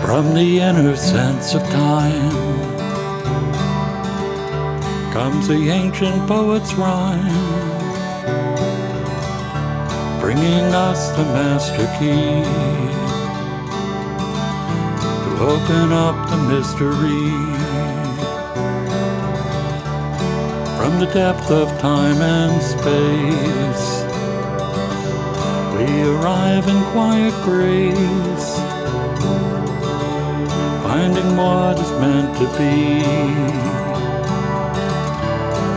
From the inner sense of time comes the ancient poet's rhyme, bringing us the master key to open up the mystery. From the depth of time and space, we arrive in quiet grace, finding what is meant to be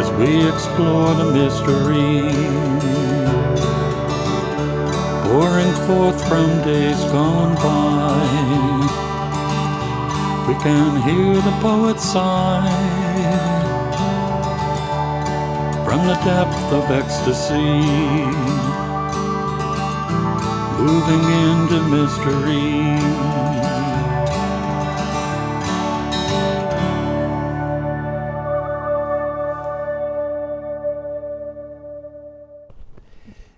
as we explore the mystery, pouring forth from days gone by. We can hear the poet sigh from the depth of ecstasy, moving into mystery.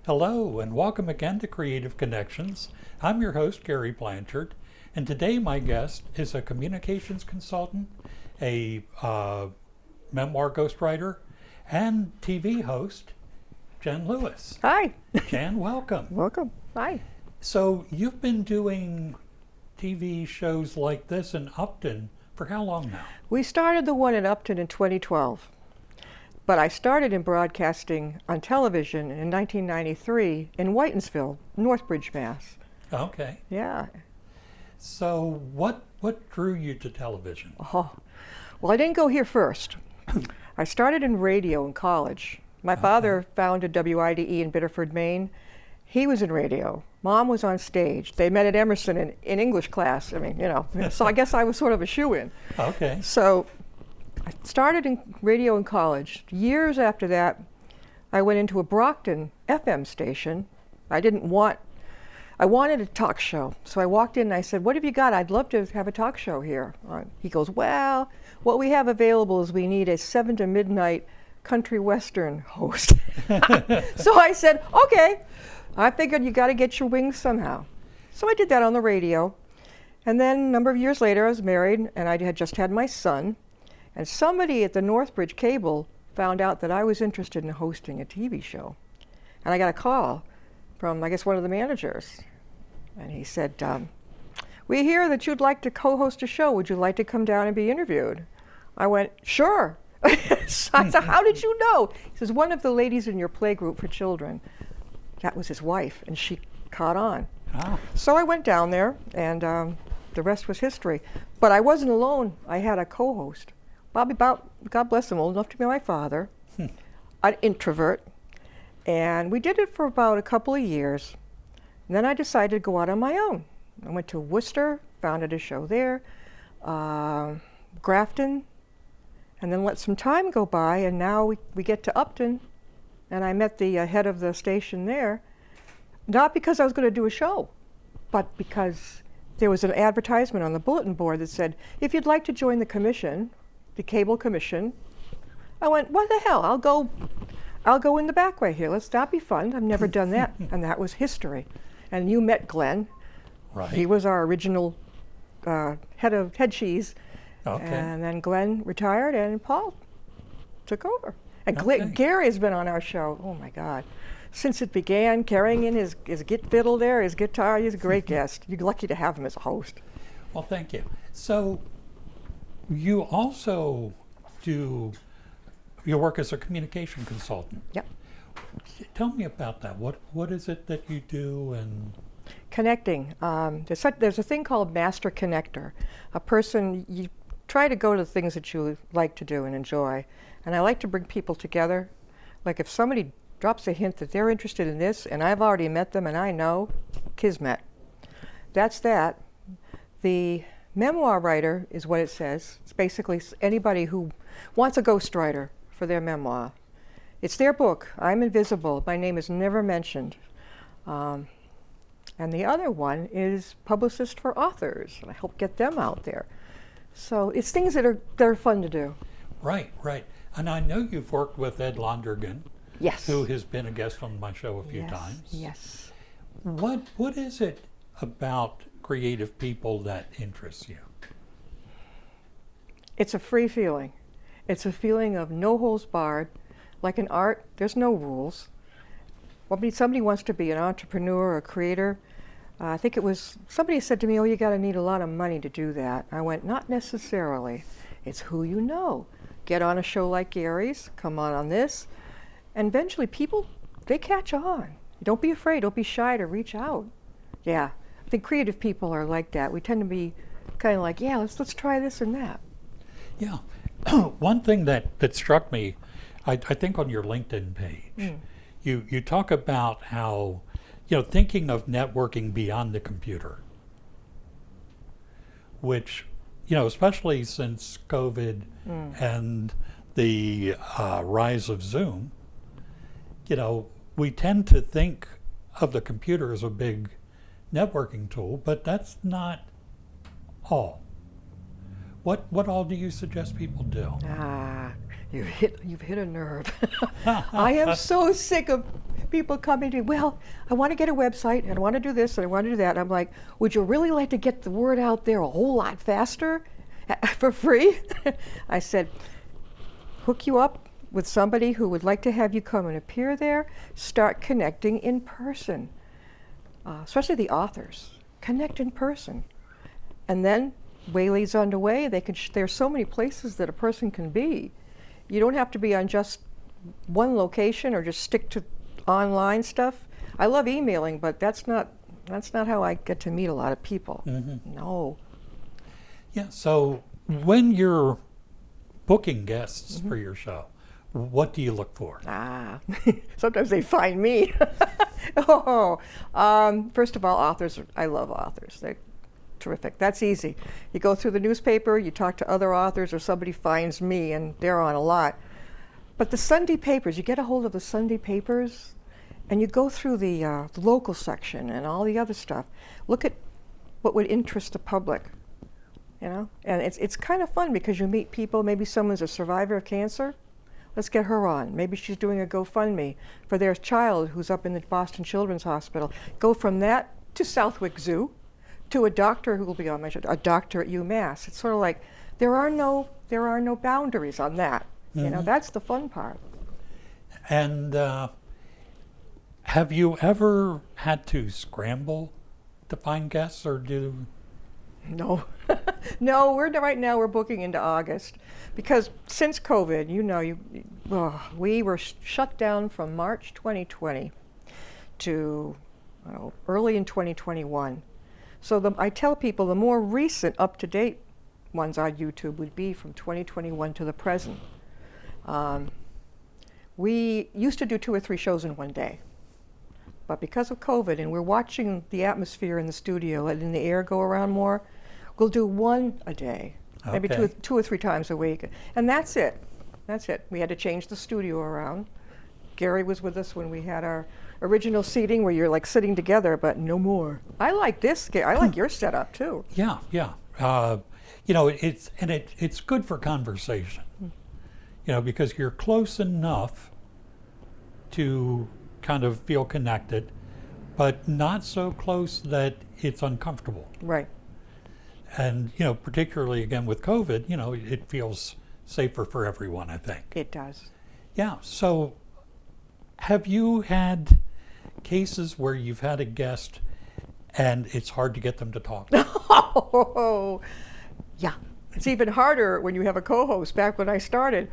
Hello, and welcome again to Creative Connections. I'm your host, Gary Blanchard, and today my guest is a communications consultant, a memoir ghostwriter, and TV host, Jen Lewis. Hi. Jen, welcome. Welcome. Hi. So you've been doing TV shows like this in Upton for how long now? We started the one in Upton in 2012, but I started in broadcasting on television in 1993 in Whitensville, Northbridge, Mass. Okay. Yeah. So what drew you to television? Oh, well, I didn't go here first. I started in radio in college. My father founded WIDE in Biddeford, Maine. He was in radio. Mom was on stage. They met at Emerson in English class. I mean, you know, so I guess I was sort of a shoo-in. Okay. So I started in radio in college. Years after that, I went into a Brockton FM station. I wanted a talk show. So I walked in and I said, "What have you got? I'd love to have a talk show here." He goes, "Well, what we have available is we need a 7 to midnight country western host." So I said, "Okay." I figured you got to get your wings somehow. So I did that on the radio. And then a number of years later, I was married and I had just had my son. And somebody at the Northbridge Cable found out that I was interested in hosting a TV show. And I got a call from, I guess, one of the managers. And he said, "We hear that you'd like to co-host a show. Would you like to come down and be interviewed?" I went, "Sure." So I said, "How did you know?" He says, "One of the ladies in your play group for children." That was his wife, and she caught on. Oh. So I went down there, and the rest was history. But I wasn't alone. I had a co-host. Bobby, God bless him, old enough to be my father, an introvert. And we did it for about a couple of years. And then I decided to go out on my own. I went to Worcester, founded a show there, Grafton, and then let some time go by, and now we get to Upton, and I met the head of the station there, not because I was going to do a show, but because there was an advertisement on the bulletin board that said, "If you'd like to join the commission, the cable commission." I went, "What the hell? I'll go in the back way here. That'd be fun. I've never done that." And that was history. And you met Glenn. Right. He was our original head cheese. Okay. And then Glenn retired and Paul took over. And Okay. Gary has been on our show, oh my God, since it began, carrying in his git fiddle there, his guitar. He's a great guest. You're lucky to have him as a host. Well, thank you. So you also do your work as a communication consultant. Yep. Tell me about that. What is it that you do? And Connecting. There's a thing called master connector. A person, you try to go to the things that you like to do and enjoy. And I like to bring people together. Like if somebody drops a hint that they're interested in this and I've already met them and I know, kismet. That's that. The memoir writer is what it says. It's basically anybody who wants a ghostwriter for their memoir. It's their book. I'm invisible. My name is never mentioned. And the other one is publicist for authors. And I help get them out there. So it's things that are fun to do. Right. And I know you've worked with Ed Londergan. Yes. Who has been a guest on my show a few times. Yes. What is it about creative people that interests you? It's a free feeling. It's a feeling of no holds barred. Like in art, there's no rules. Well, I mean, somebody wants to be an entrepreneur or a creator. I think it was somebody said to me, "Oh, you got to need a lot of money to do that." I went, "Not necessarily. It's who you know. Get on a show like Gary's, come on this, and eventually people, they catch on. Don't be afraid. Don't be shy to reach out." Yeah, I think creative people are like that. We tend to be kind of like, "Yeah, let's try this and that." Yeah. One thing that struck me, I think on your LinkedIn page, you talk about how, thinking of networking beyond the computer, which, especially since COVID and the rise of Zoom, we tend to think of the computer as a big networking tool, but that's not all. What all do you suggest people do? You've hit a nerve. I am so sick of people coming to me, "Well, I want to get a website and I want to do this and I want to do that." And I'm like, "Would you really like to get the word out there a whole lot faster for free?" I said, "Hook you up with somebody who would like to have you come and appear there. Start connecting in person, especially the authors. Connect in person, and then Whaley's underway. There's so many places that a person can be. You don't have to be on just one location or just stick to online stuff. I love emailing, but that's not how I get to meet a lot of people. No. Yeah. So when you're booking guests for your show, what do you look for? Sometimes they find me. First of all, authors. I love authors. They're terrific. That's easy. You go through the newspaper, you talk to other authors, or somebody finds me, and they're on a lot. But the Sunday papers, you get a hold of the Sunday papers, and you go through the local section and all the other stuff. Look at what would interest the public, and it's kind of fun because you meet people. Maybe someone's a survivor of cancer. Let's get her on. Maybe she's doing a GoFundMe for their child who's up in the Boston Children's Hospital. Go from that to Southwick Zoo, to a doctor who will be on my show, a doctor at UMass. It's sort of like there are no boundaries on that. That's the fun part. And have you ever had to scramble to find guests, or do? No, no. Right now we're booking into August because since COVID, we were shut down from March 2020 to early in 2021. So I tell people the more recent, up-to-date ones on YouTube would be from 2021 to the present. We used to do 2 or 3 shows in one day. But because of COVID, and we're watching the atmosphere in the studio, letting the air go around more, we'll do 1 a day, maybe 2 or 3 times a week. And that's it. That's it. We had to change the studio around. Gary was with us when we had our original seating where you're like sitting together, but no more. I like this. I like your setup too. Yeah. It's good for conversation. Because you're close enough to kind of feel connected, but not so close that it's uncomfortable. Right. And particularly again with COVID, it feels safer for everyone, I think. It does. Yeah. So have you had cases where you've had a guest and it's hard to get them to talk? Oh, yeah. It's even harder when you have a co-host. Back when I started,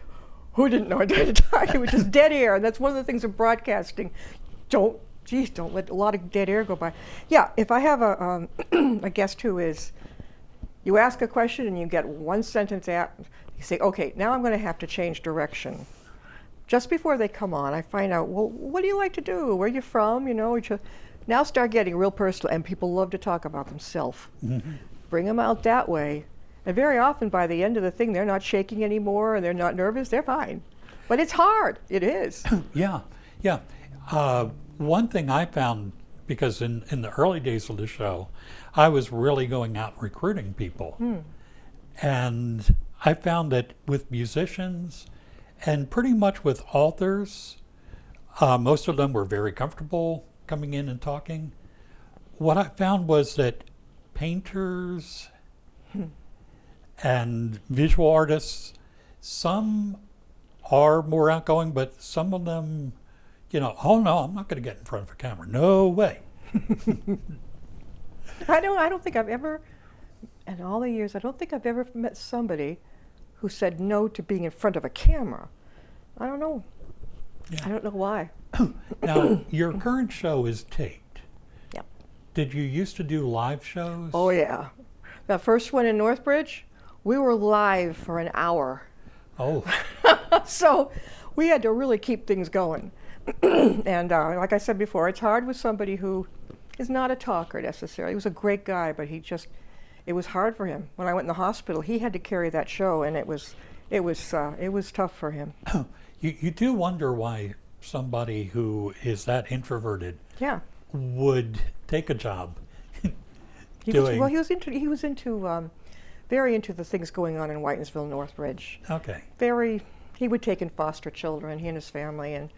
who didn't know how to talk? It was just dead air. And that's one of the things of broadcasting. Don't let a lot of dead air go by. Yeah, if I have a guest who is, you ask a question and you get one sentence out, you say, okay, now I'm going to have to change direction. Just before they come on, I find out, well, what do you like to do? Where are you from? Now start getting real personal, and people love to talk about themselves. Bring them out that way. And very often by the end of the thing, they're not shaking anymore and they're not nervous. They're fine. But it's hard. It is. Yeah. One thing I found, because in the early days of the show, I was really going out recruiting people. And I found that with musicians and pretty much with authors, most of them were very comfortable coming in and talking. What I found was that painters and visual artists. Some are more outgoing, but some of them, oh no, I'm not going to get in front of a camera. No way. I don't think I've ever, in all the years, I don't think I've ever met somebody who said no to being in front of a camera. I don't know. Yeah. I don't know why. Now, your current show is taped. Yep. Did you used to do live shows? Oh yeah. The first one in Northbridge, we were live for an hour. Oh. So we had to really keep things going. And like I said before, it's hard with somebody who is not a talker necessarily. He was a great guy, but it was hard for him. When I went in the hospital, he had to carry that show, and it was tough for him. You do wonder why somebody who is that introverted Yeah. would take a job He was very into the things going on in Whitensville, Northbridge. Okay. He would take in foster children, he and his family, and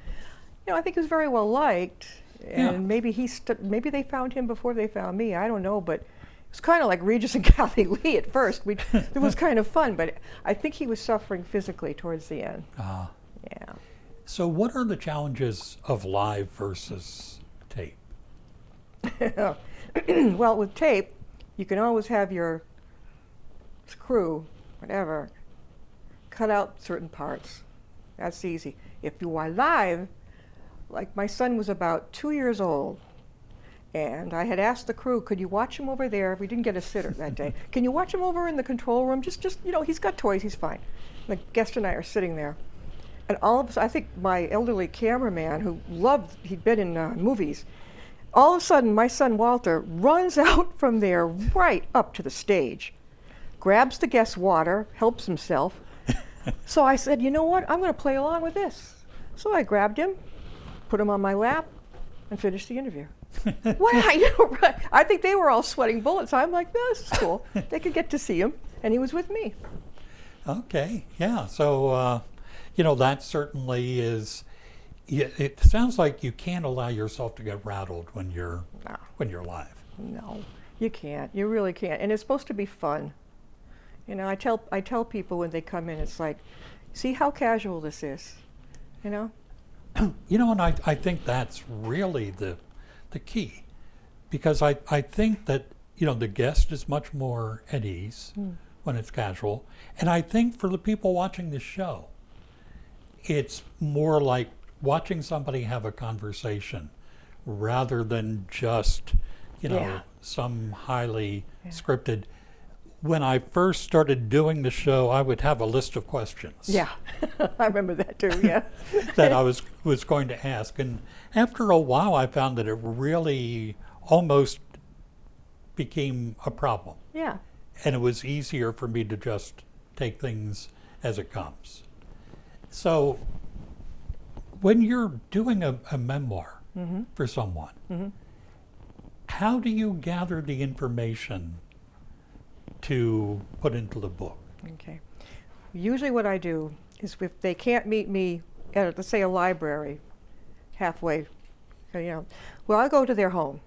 I think he was very well liked. And Yeah. maybe they found him before they found me. I don't know, but it was kind of like Regis and Kathy Lee at first. It was kind of fun, but I think he was suffering physically towards the end. Yeah. So what are the challenges of live versus tape? Well, with tape, you can always have your crew, whatever, cut out certain parts. That's easy. If you are live, like my son was about 2 years old, and I had asked the crew, could you watch him over there? We didn't get a sitter that day. Can you watch him over in the control room? Just he's got toys, he's fine. The guest and I are sitting there. And all of a sudden, I think my elderly cameraman he'd been in movies, all of a sudden my son Walter runs out from there right up to the stage, grabs the guest's water, helps himself. So I said, you know what, I'm going to play along with this. So I grabbed him, put him on my lap, and finished the interview. I think they were all sweating bullets. I'm like, this is cool. They could get to see him, and he was with me. Okay, yeah. So, that certainly is. It sounds like you can't allow yourself to get rattled when you're live. No, you can't. You really can't. And it's supposed to be fun. I tell people when they come in, it's like, see how casual this is, And I think that's really the key, because I think that the guest is much more at ease when it's casual, and I think for the people watching the show, it's more like watching somebody have a conversation rather than just some highly scripted. When I first started doing the show, I would have a list of questions. Yeah, I remember that too, yeah. that I was going to ask. And after a while, I found that it really almost became a problem. Yeah. And it was easier for me to just take things as it comes. So when you're doing a memoir for someone, how do you gather the information to put into the book? Okay. Usually what I do is if they can't meet me at, let's say, a library halfway, I'll go to their home.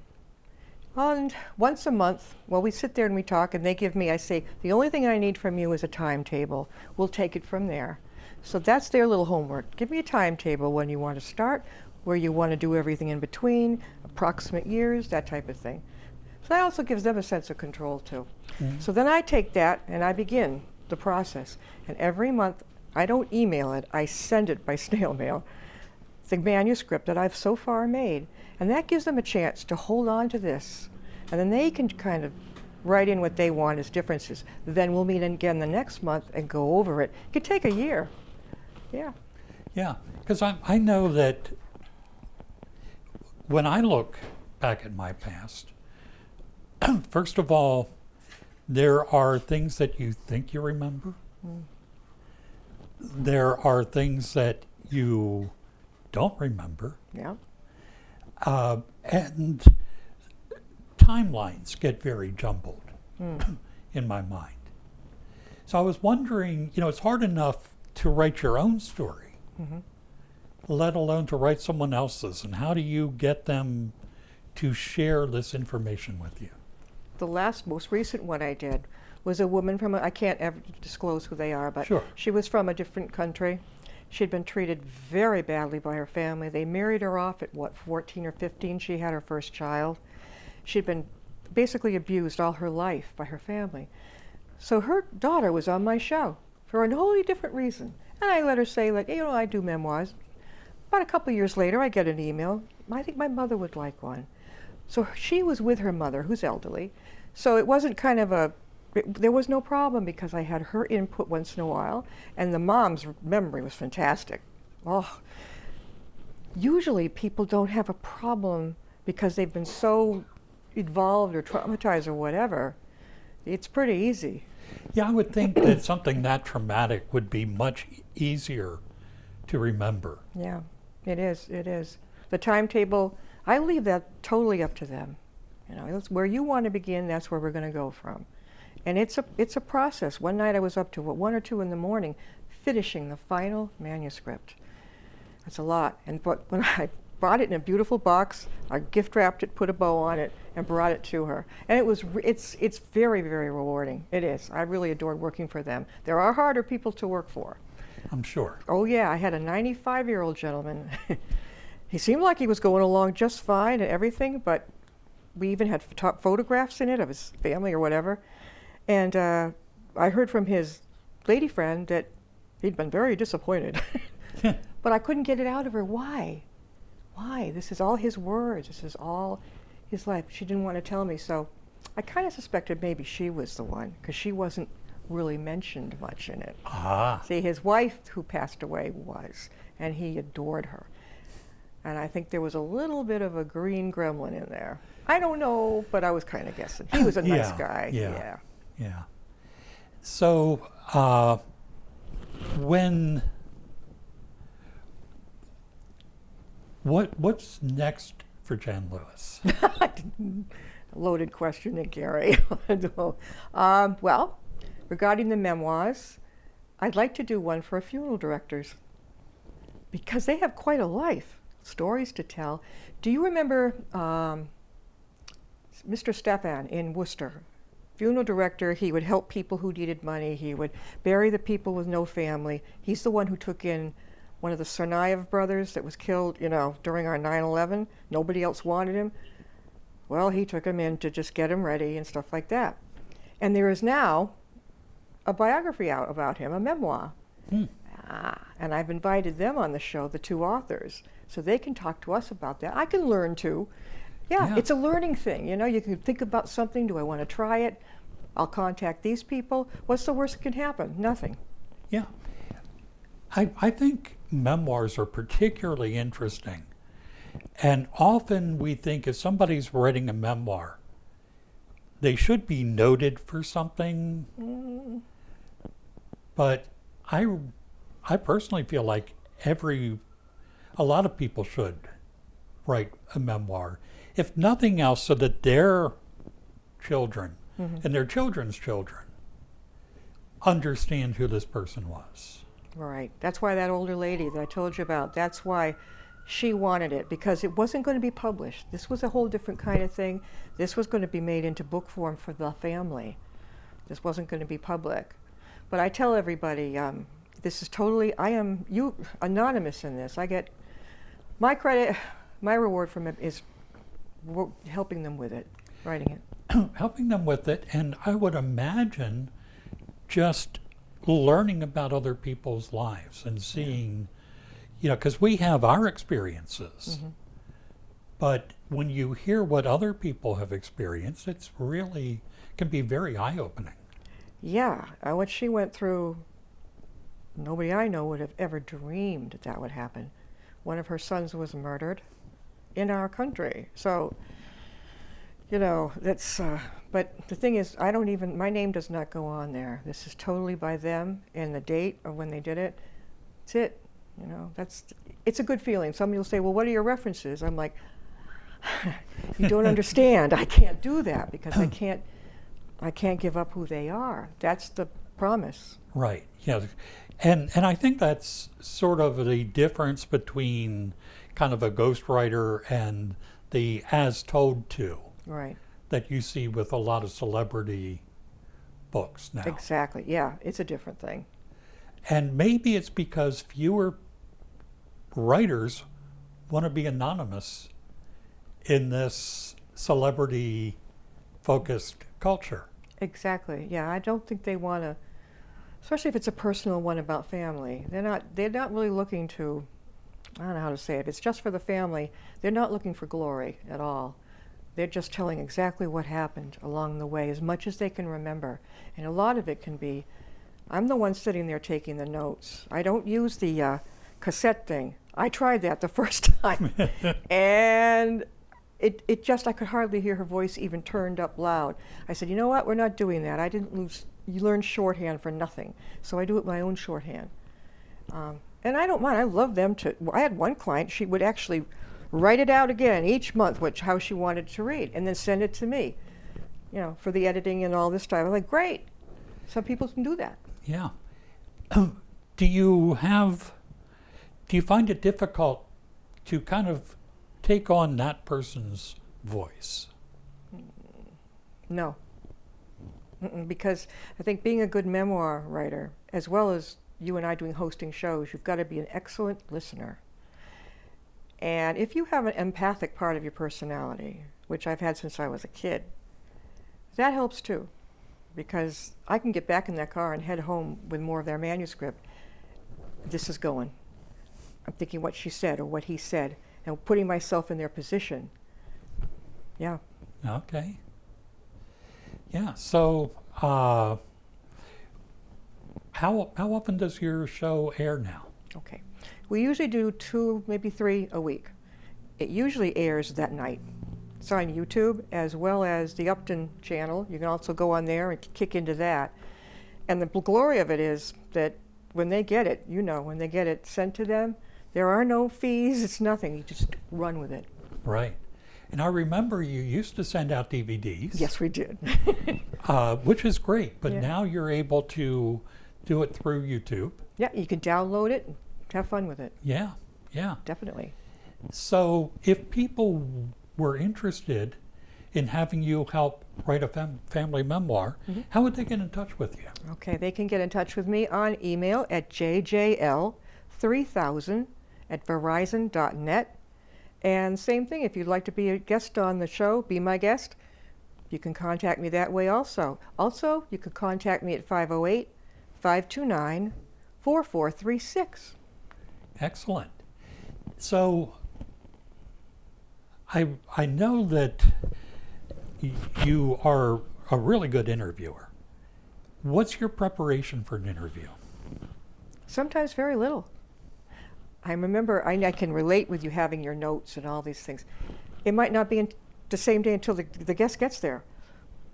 And once a month, we sit there and we talk, and they give me, I say, the only thing I need from you is a timetable. We'll take it from there. So that's their little homework. Give me a timetable when you want to start, where you want to do everything in between, approximate years, that type of thing. So that also gives them a sense of control too. So then I take that and I begin the process. And every month, I don't email it, I send it by snail mail, the manuscript that I've so far made. And that gives them a chance to hold on to this. And then they can kind of write in what they want as differences. Then we'll meet again the next month and go over it. It could take a year. Yeah. Yeah, because I know that when I look back at my past, first of all, there are things that you think you remember. There are things that you don't remember. Yeah. And timelines get very jumbled in my mind. So I was wondering, it's hard enough to write your own story, let alone to write someone else's. And how do you get them to share this information with you? the most recent one I did was a woman from, I can't ever disclose who they are, but Sure. she was from a different country. She'd been treated very badly by her family. They married her off at, 14 or 15? She had her first child. She'd been basically abused all her life by her family. So her daughter was on my show for a wholly different reason. And I let her say, like, you know, I do memoirs. About a couple years later, I get an email. I think my mother would like one. So she was with her mother, who's elderly. So it wasn't kind of there was no problem because I had her input once in a while, and the mom's memory was fantastic. Oh, usually people don't have a problem because they've been so involved or traumatized or whatever. It's pretty easy. Yeah, I would think that something that traumatic would be much easier to remember. Yeah, it is. It is. The timetable, I leave that totally up to them. You know, it's where you want to begin, that's where we're going to go from. And it's a process. One night I was up to 1 or 2 in the morning finishing the final manuscript. That's a lot. But when I brought it in a beautiful box, I gift wrapped it, put a bow on it, and brought it to her. And it's very, very rewarding. It is. I really adored working for them. There are harder people to work for. I'm sure. Oh yeah, I had a 95-year-old gentleman. He seemed like he was going along just fine and everything, but we even had photographs in it of his family or whatever. And I heard from his lady friend that he'd been very disappointed. But I couldn't get it out of her. Why? Why? This is all his words. This is all his life. She didn't want to tell me. So I kind of suspected maybe she was the one, because she wasn't really mentioned much in it. Ah. See, his wife, who passed away, was, and he adored her. And I think there was a little bit of a green gremlin in there. I don't know, but I was kind of guessing. He was a nice guy. Yeah. Yeah. So, what's next for Jan Lewis? Loaded question, Gary. Well, regarding the memoirs, I'd like to do one for funeral directors because they have quite a life, stories to tell. Do you remember Mr. Stefan in Worcester? Funeral director, he would help people who needed money. He would bury the people with no family. He's the one who took in one of the Tsarnaev brothers that was killed, you know, during our 9/11. Nobody else wanted him. Well, he took him in to just get him ready and stuff like that. And there is now a biography out about him, a memoir. And I've invited them on the show, the 2 authors, so they can talk to us about that. I can learn too. Yeah, it's a learning thing. You know, you can think about something. Do I want to try it? I'll contact these people. What's the worst that can happen? Nothing. Yeah. I think memoirs are particularly interesting. And often we think if somebody's writing a memoir, they should be noted for something. But I personally feel like a lot of people should write a memoir, if nothing else, so that their children and their children's children understand who this person was. Right. That's why that older lady that I told you about, that's why she wanted it, because it wasn't going to be published. This was a whole different kind of thing. This was going to be made into book form for the family. This wasn't going to be public. But I tell everybody, this is totally, I am anonymous in this. I get my credit, my reward from it is helping them with it, writing it. Helping them with it, and I would imagine just learning about other people's lives and seeing, you know, because we have our experiences, but when you hear what other people have experienced, it's really, can be very eye-opening. Yeah, what she went through, nobody I know would have ever dreamed that would happen. One of her sons was murdered in our country. So, you know, that's, but the thing is, my name does not go on there. This is totally by them and the date of when they did it. That's it. You know, it's a good feeling. Somebody will say, well, what are your references? I'm like, you don't understand. I can't do that because I can't give up who they are. That's the promise. Right. Yeah. And I think that's sort of the difference between kind of a ghostwriter and the as told to. Right. that you see with a lot of celebrity books now. Exactly. Yeah, it's a different thing. And maybe it's because fewer writers want to be anonymous in this celebrity focused culture. Exactly. Yeah, I don't think they want to, especially if it's a personal one about family. They're not really looking to, I don't know how to say it. If it's just for the family, they're not looking for glory at all. They're just telling exactly what happened along the way, as much as they can remember. And a lot of it can be, I'm the one sitting there taking the notes. I don't use the cassette thing. I tried that the first time. And it just, I could hardly hear her voice even turned up loud. I said, you know what, we're not doing that. I didn't lose, you learn shorthand for nothing. So I do it my own shorthand. And I don't mind, I love them to, I had one client, she would actually write it out again each month, how she wanted to read, and then send it to me, you know, for the editing and all this stuff. I'm like, great, some people can do that. Yeah. Do you find it difficult to kind of take on that person's voice? No. Because I think being a good memoir writer, as well as you and I doing hosting shows, you've got to be an excellent listener. And if you have an empathic part of your personality, which I've had since I was a kid, that helps too. Because I can get back in that car and head home with more of their manuscript. This is going. I'm thinking what she said or what he said, and putting myself in their position. Yeah. Okay. Yeah. So, how often does your show air now? Okay. We usually do 2, maybe 3 a week. It usually airs that night. It's on YouTube as well as the Upton channel. You can also go on there and kick into that. And the glory of it is that when they get it, you know, when they get it sent to them, there are no fees, it's nothing. You just run with it. Right. And I remember you used to send out DVDs. Yes, we did. Which is great, but Yeah. now you're able to do it through YouTube. Yeah, you can download it and have fun with it. Yeah, yeah. Definitely. So if people were interested in having you help write a family memoir, how would they get in touch with you? Okay, they can get in touch with me on email at jjl3000@verizon.net. And same thing, if you'd like to be a guest on the show, be my guest, you can contact me that way also. Also, you can contact me at 508-529-4436. Excellent. So I know that you are a really good interviewer. What's your preparation for an interview? Sometimes very little. I remember, I can relate with you having your notes and all these things. It might not be the same day until the guest gets there.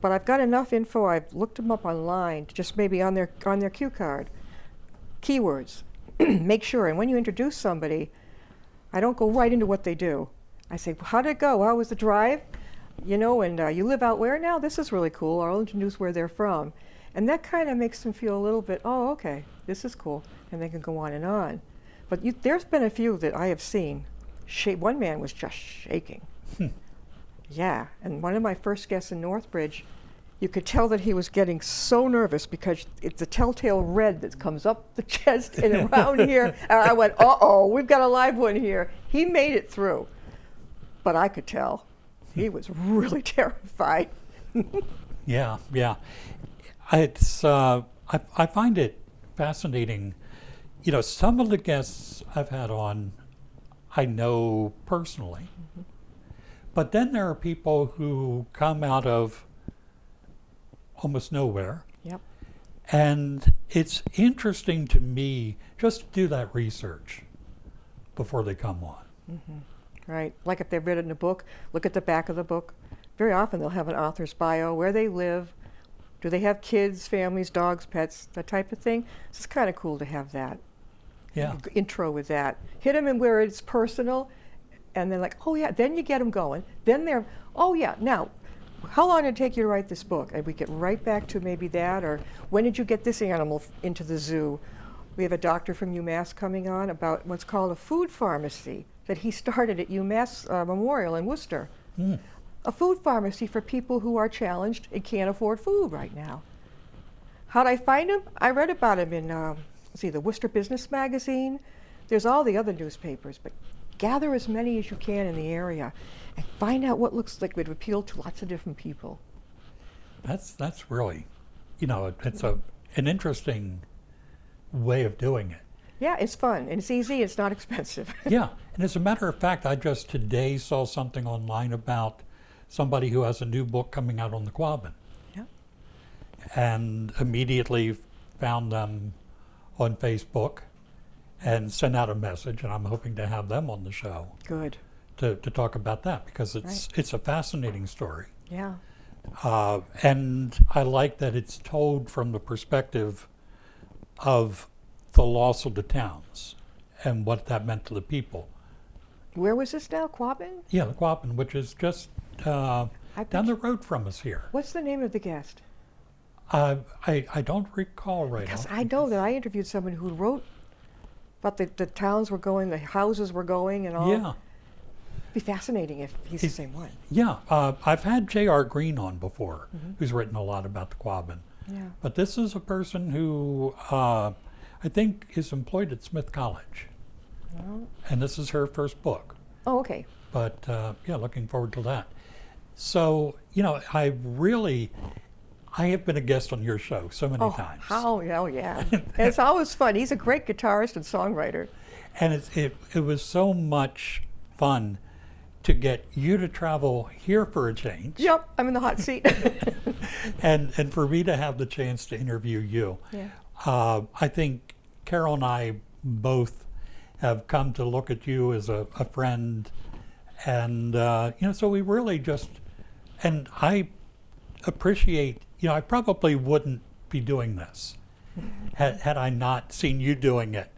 But I've got enough info, I've looked them up online, just maybe on their cue card. Keywords. Make sure, and when you introduce somebody, I don't go right into what they do. I say, how did it go? How was the drive? You know, and you live out where now? This is really cool. Or I'll introduce where they're from. And that kind of makes them feel a little bit, oh, okay, this is cool. And they can go on and on. But there's been a few that I have seen. One man was just shaking. Yeah, and one of my first guests in Northbridge, you could tell that he was getting so nervous because it's a telltale red that comes up the chest and around here. And I went, uh-oh, we've got a live one here. He made it through. But I could tell he was really terrified. Yeah, yeah. It's I find it fascinating. You know, some of the guests I've had on, I know personally. But then there are people who come out of almost nowhere. Yep. And it's interesting to me just to do that research before they come on. Right. Like if they've written a book, look at the back of the book. Very often they'll have an author's bio, where they live, do they have kids, families, dogs, pets, that type of thing. So it's kind of cool to have that. Yeah. Intro with that. Hit them in where it's personal, and then like, oh yeah, then you get them going. Then they're, oh yeah, now, how long did it take you to write this book? And we get right back to maybe that, or when did you get this animal into the zoo? We have a doctor from UMass coming on about what's called a food pharmacy that he started at UMass Memorial in Worcester. a food pharmacy for people who are challenged and can't afford food right now. How'd I find him? I read about him in, the Worcester Business Magazine. There's all the other newspapers, but gather as many as you can in the area and find out what looks like would appeal to lots of different people. That's really, it's an interesting way of doing it. Yeah, it's fun, and it's easy, it's not expensive. Yeah, and as a matter of fact, I just today saw something online about somebody who has a new book coming out on the Quabbin. Yeah. And immediately found them on Facebook and sent out a message, and I'm hoping to have them on the show. Good. To talk about that, because it's a fascinating story. Yeah. And I like that it's told from the perspective of the loss of the towns and what that meant to the people. Where was this now, Quabbin? Yeah, the Quabbin, which is just down the road from us here. What's the name of the guest? I don't recall right now. Because I know that I interviewed someone who wrote about the towns were going, the houses were going and all. Yeah. It'd be fascinating if he's the same one. Yeah, I've had J.R. Green on before, who's written a lot about the Quabbin. Yeah. But this is a person who I think is employed at Smith College. Oh, And this is her first book. oh okay. But yeah, looking forward to that. So, I have been a guest on your show so many times. Oh, yeah. And it's always fun. He's a great guitarist and songwriter. And it was so much fun to get you to travel here for a change. Yep, I'm in the hot seat. and for me to have the chance to interview you. Yeah. I think Carol and I both have come to look at you as a friend. And, so we really just, and I appreciate, I probably wouldn't be doing this had I not seen you doing it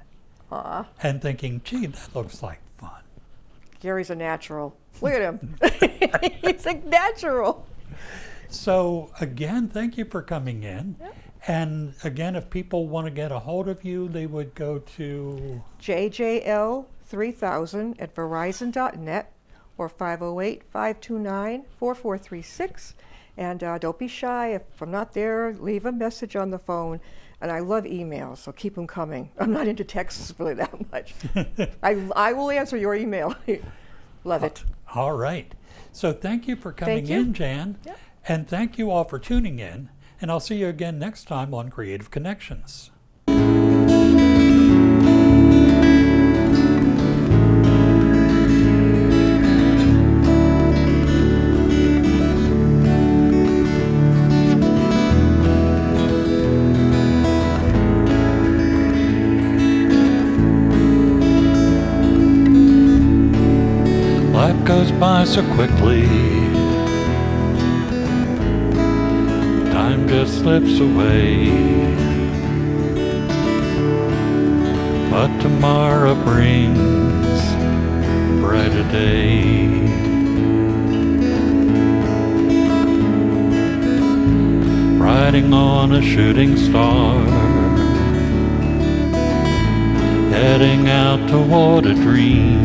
and thinking, gee, that looks like fun. Gary's a natural. Look at him. He's a natural. So again, thank you for coming in. Yep. And again, if people want to get a hold of you, they would go to JJL3000 at verizon.net or 508-529-4436. And don't be shy. If I'm not there, leave a message on the phone. And I love emails, so keep them coming. I'm not into texts really that much. I will answer your email. Love it. All right. So thank you for coming Thank you. in, Jan. Yep. And thank you all for tuning in. And I'll see you again next time on Creative Connections. Life goes by so quickly, time just slips away, but tomorrow brings a brighter day. Riding on a shooting star, heading out toward a dream.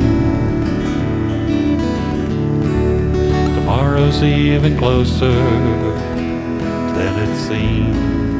Tomorrow's even closer than it seems.